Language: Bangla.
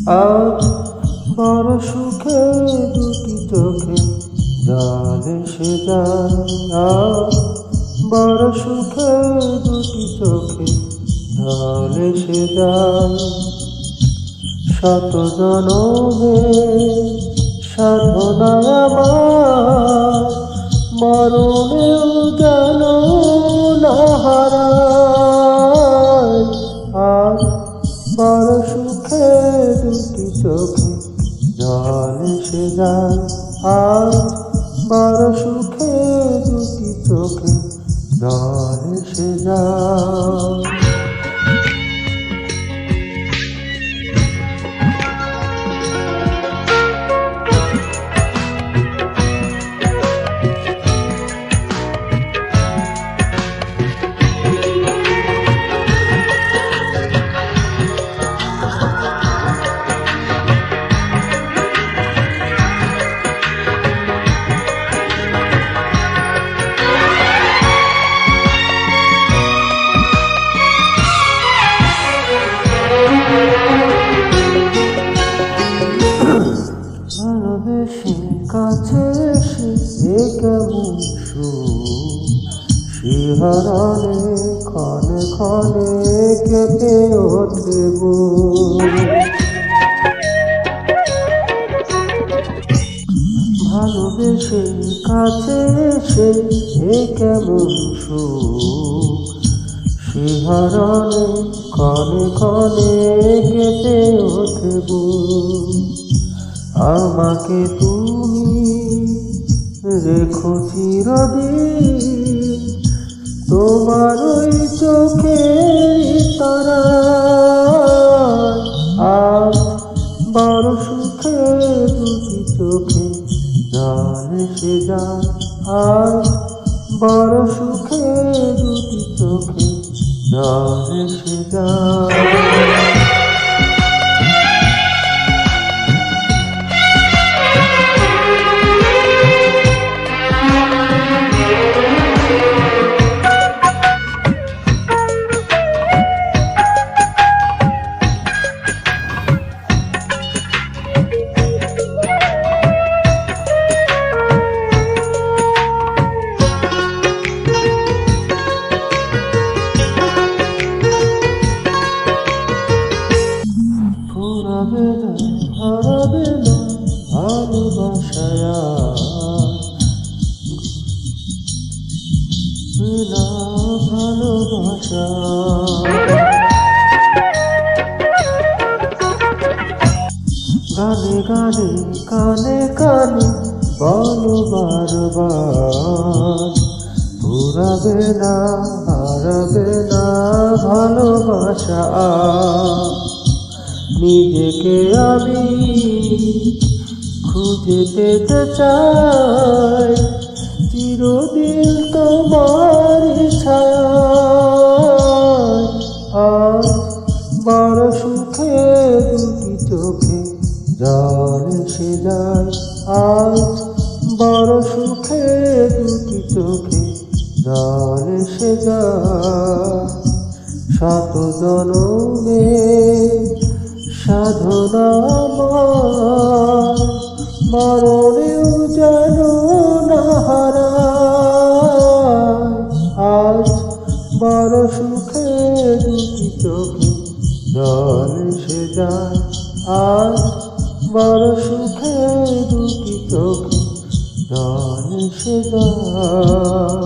আজ বড় সুখে দুটি চোখে জল এসে যায়। আজ বড় সুখে দুটি চোখে জল এসে যায়। শত জনমের সাধনায় আমার মরণেও যেন না হারায়। আজ বড় সুখে দুটি চোখে জল এসে যায়। আজ বড় সুখে দুটি চোখে জল এসে যায়। ভালোবেসে কাছে এসে কেমন সুখ, শিহরণে ক্ষণে ক্ষণে কেঁপে ওঠে বুক। ভালোবেসে কাছে এসে কেমন সুখ, শিহরণে ক্ষণে ক্ষণে কেঁপে ওঠে বুক। আমাকে তুমি রেখো চিরদিন তোমার ওই চোখের তারায়। আজ বড় সুখে দুটি চোখে জল এসে যায়। আজ বড় সুখে দুটি চোখে জল এসে যায়। হারাবে না ভালোবাসায় না ভালোবাসা। গানে গানে কানে কানে বলো বারবার, ফুরাবে না হারাবে না ভালোবাসা। নিজেকে আমি খুঁজে পেতে চাই চিরদিন তোমার ছায়ায়। আজ বড় সুখে দুটি চোখে জল এসে যায়। আজ বড় সুখে দুটি চোখে জল এসে যায়। শত জনমের সাধনা আমার মরণেও যেন না হারায়। আজ বড় সুখে দুটি চোখে জল এসে যায়। আজ বড় সুখে দুটি চোখে জল এসে যায়।